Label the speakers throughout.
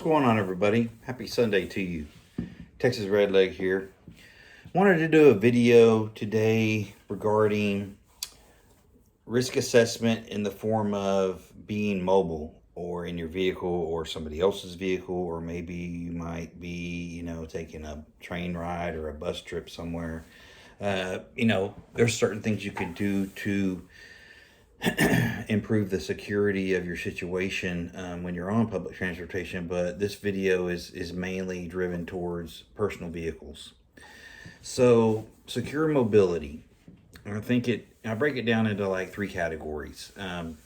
Speaker 1: going on, everybody? Happy Sunday to you. Texas Redleg here. Wanted to do a video today regarding risk assessment in the form of being mobile or in your vehicle or somebody else's vehicle, or maybe you might be, taking a train ride or a bus trip somewhere. There's certain things you can do to improve the security of your situation when you're on public transportation, but this video is mainly driven towards personal vehicles. So secure mobility, I break it down into like three categories. And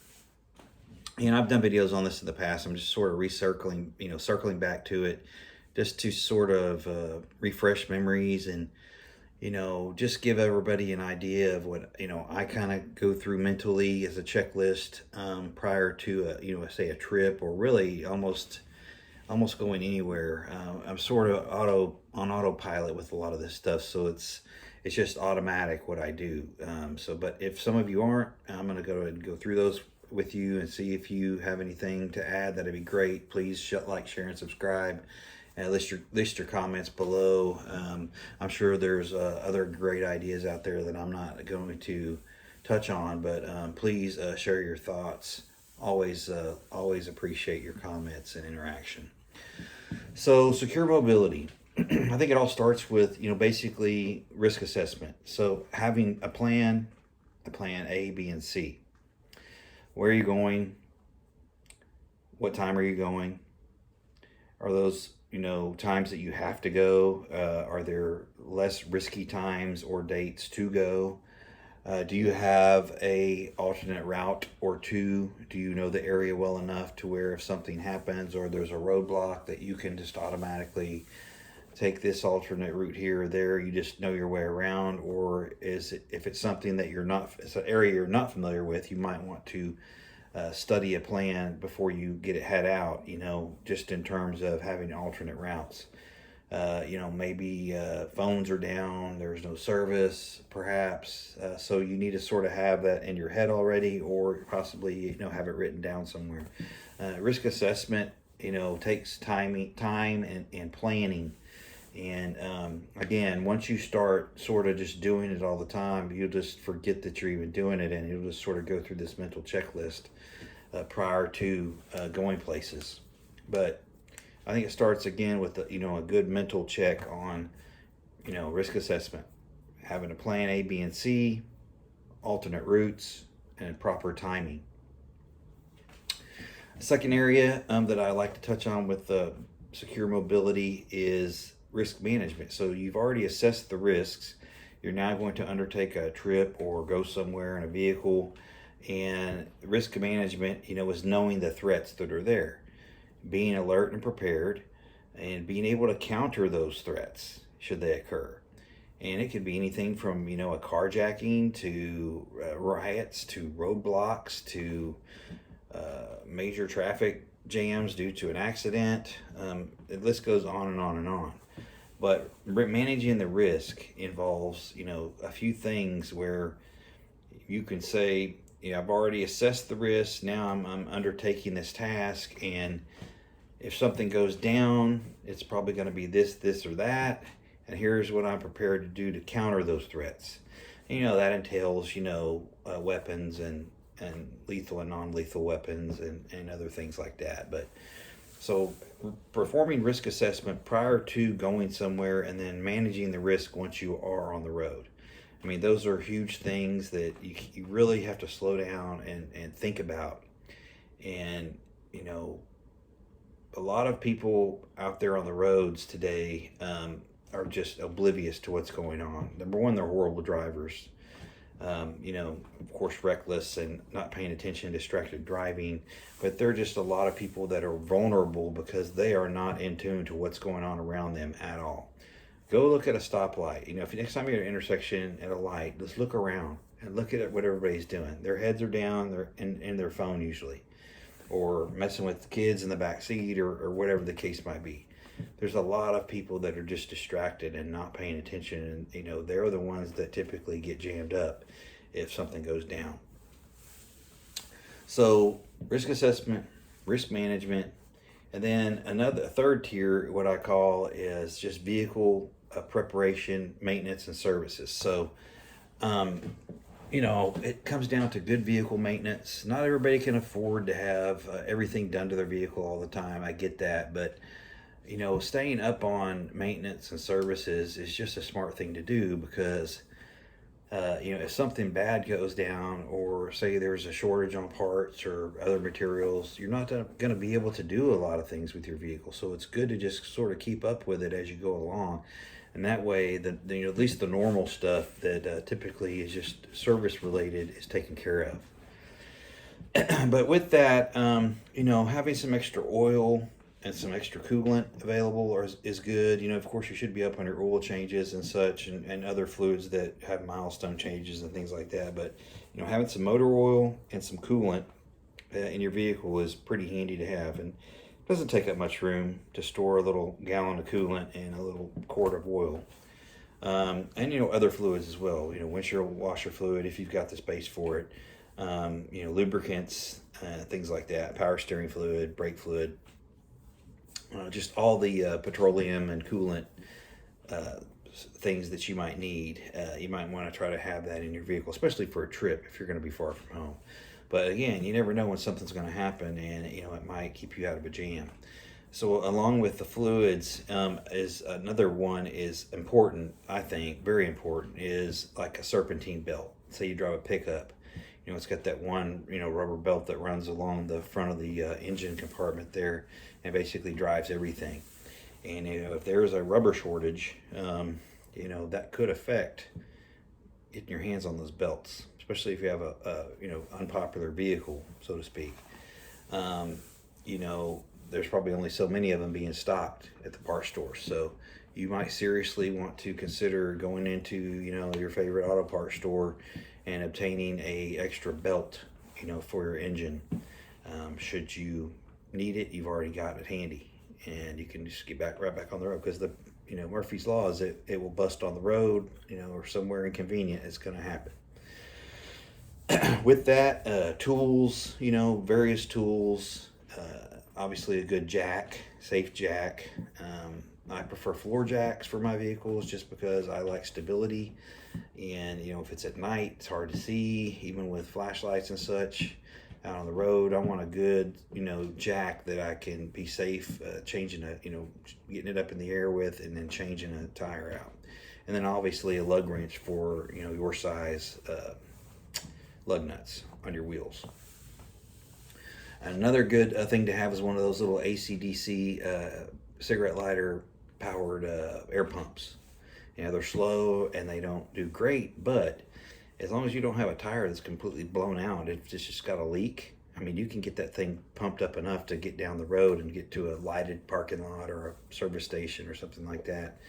Speaker 1: I've done videos on this in the past. I'm just sort of circling back to it just to sort of refresh memories and just give everybody an idea of what, I kind of go through mentally as a checklist prior to, say a trip, or really almost going anywhere. I'm sort of on autopilot with a lot of this stuff. So it's just automatic what I do. But if some of you aren't, I'm going to go ahead and go through those with you and see if you have anything to add. That'd be great. Please like, share, and subscribe. And list your comments below. I'm sure there's other great ideas out there that I'm not going to touch on, but please share your thoughts. Always appreciate your comments and interaction. So secure mobility. I think it all starts with basically risk assessment. So having a plan A, B, and C. Where are you going? What time are you going? Are those times that you have to go? Are there less risky times or dates to go? Do you have a alternate route or two? Do you know the area well enough to where if something happens or there's a roadblock that you can just automatically take this alternate route here or there, you just know your way around? Or if it's something that it's an area you're not familiar with, you might want to study a plan before you head out, just in terms of having alternate routes. Maybe phones are down, there's no service, perhaps. So you need to sort of have that in your head already, or possibly, have it written down somewhere. Risk assessment, takes time and planning. And again, once you start sort of just doing it all the time, you'll just forget that you're even doing it, and you'll just sort of go through this mental checklist prior to going places. But I think it starts again with a good mental check on risk assessment, having a plan A, B, and C, alternate routes, and proper timing. Second area that I like to touch on with secure mobility is risk management. So you've already assessed the risks. You're now going to undertake a trip or go somewhere in a vehicle, and risk management, is knowing the threats that are there, being alert and prepared, and being able to counter those threats should they occur. And it could be anything from, a carjacking to riots to roadblocks to major traffic jams due to an accident. The list goes on and on and on. But managing the risk involves, a few things where you can say, I've already assessed the risk. Now I'm undertaking this task, and if something goes down, it's probably going to be this, or that. And here's what I'm prepared to do to counter those threats. And, that entails, weapons and lethal and non-lethal weapons and other things like that. But so performing risk assessment prior to going somewhere, and then managing the risk once you are on the road. I mean, those are huge things that you really have to slow down and think about. And, a lot of people out there on the roads today are just oblivious to what's going on. Number one, they're horrible drivers. Of course, reckless and not paying attention, distracted driving. But there are just a lot of people that are vulnerable because they are not in tune to what's going on around them at all. Go look at a stoplight. If next time you're at an intersection at a light, just look around and look at what everybody's doing. Their heads are down, they're in their phone usually, or messing with the kids in the back seat, or whatever the case might be. There's a lot of people that are just distracted and not paying attention, and they're the ones that typically get jammed up if something goes down. So risk assessment, risk management, And then a third tier, what I call is just vehicle preparation, maintenance, and services. So, um, it comes down to good vehicle maintenance. Not everybody can afford to have everything done to their vehicle all the time. I get that, but staying up on maintenance and services is just a smart thing to do because if something bad goes down, or say there's a shortage on parts or other materials, you're not going to be able to do a lot of things with your vehicle. So it's good to just sort of keep up with it as you go along. And that way, at least the normal stuff that typically is just service related is taken care of. But with that, having some extra oil and some extra coolant available is good. Of course, you should be up on your oil changes and such, and other fluids that have milestone changes and things like that. But having some motor oil and some coolant in your vehicle is pretty handy to have, and it doesn't take up much room to store a little gallon of coolant and a little quart of oil. And other fluids as well. Windshield washer fluid if you've got the space for it. Lubricants, things like that. Power steering fluid, brake fluid. Just all the petroleum and coolant things that you might need. You might want to try to have that in your vehicle, especially for a trip if you're going to be far from home. But again, you never know when something's going to happen, and it might keep you out of a jam. So along with the fluids, is another one is important, I think, very important, is like a serpentine belt. Say you drive a pickup, it's got that one, rubber belt that runs along the front of the engine compartment there and basically drives everything. And, if there's a rubber shortage, that could affect getting your hands on those belts, especially if you have a unpopular vehicle, so to speak. There's probably only so many of them being stocked at the parts store. So you might seriously want to consider going into, your favorite auto parts store and obtaining a extra belt, for your engine. Should you need it, you've already got it handy, and you can just get right back on the road, because Murphy's Law is it will bust on the road, or somewhere inconvenient, it's going to happen. With that, tools, various tools, obviously a good jack, safe jack. I prefer floor jacks for my vehicles just because I like stability, and if it's at night, it's hard to see, even with flashlights and such out on the road. I want a good jack that I can be safe changing getting it up in the air with, and then changing a tire out. And then obviously a lug wrench for your size lug nuts on your wheels. And another good thing to have is one of those little AC/DC cigarette lighter powered air pumps. They're slow and they don't do great, but as long as you don't have a tire that's completely blown out, it's just got a leak, you can get that thing pumped up enough to get down the road and get to a lighted parking lot or a service station or something like that,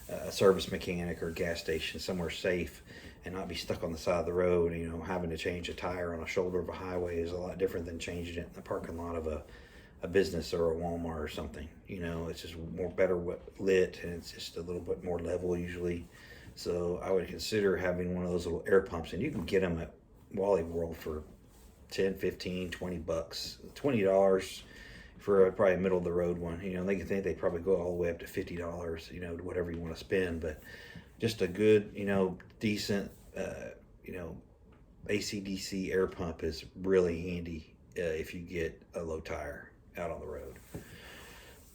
Speaker 1: a service mechanic or gas station, somewhere safe, and not be stuck on the side of the road. Having to change a tire on a shoulder of a highway is a lot different than changing it in the parking lot of a business or a Walmart or something. It's just better lit, and it's just a little bit more level usually. So I would consider having one of those little air pumps, and you can get them at Wally World for 10, 15, 20 bucks, $20 for probably a middle of the road one. They probably go all the way up to $50, whatever you want to spend. But just a good, decent, AC/DC air pump is really handy if you get a low tire out on the road.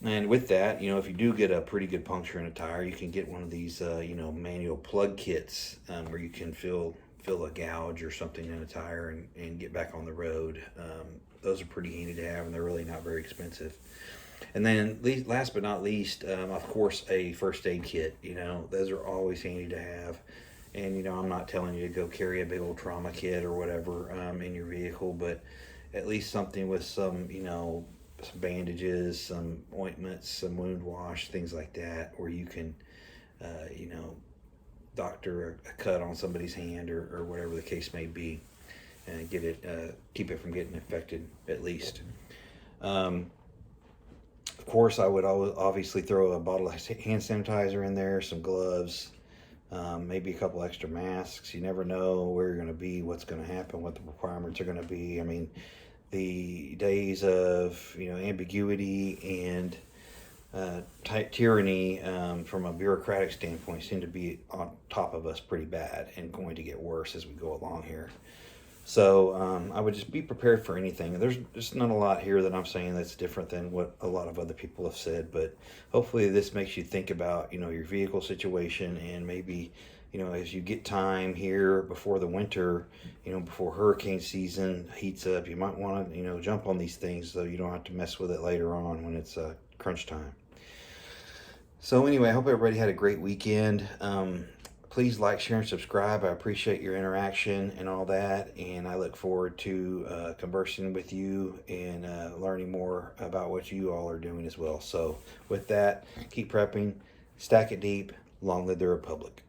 Speaker 1: And with that, if you do get a pretty good puncture in a tire, you can get one of these, manual plug kits where you can fill a gouge or something in a tire and get back on the road. Those are pretty handy to have, and they're really not very expensive. And then last but not least, of course, a first aid kit. Those are always handy to have. And, I'm not telling you to go carry a big old trauma kit or whatever in your vehicle, but at least something with some, some bandages, some ointments, some wound wash, things like that, where you can, doctor a cut on somebody's hand or whatever the case may be, and keep it from getting infected at least. Of course, I would obviously throw a bottle of hand sanitizer in there, some gloves, maybe a couple extra masks. You never know where you're going to be, what's going to happen, what the requirements are going to be. the days of ambiguity and tyranny from a bureaucratic standpoint seem to be on top of us pretty bad and going to get worse as we go along here. So I would just be prepared for anything. There's just not a lot here that I'm saying that's different than what a lot of other people have said, but hopefully this makes you think about your vehicle situation, and maybe as you get time here before the winter, before hurricane season heats up, you might want to jump on these things so you don't have to mess with it later on when it's crunch time. So anyway, I hope everybody had a great weekend. Please like, share, and subscribe. I appreciate your interaction and all that, and I look forward to conversing with you and learning more about what you all are doing as well. So with that, keep prepping, stack it deep, long live the Republic.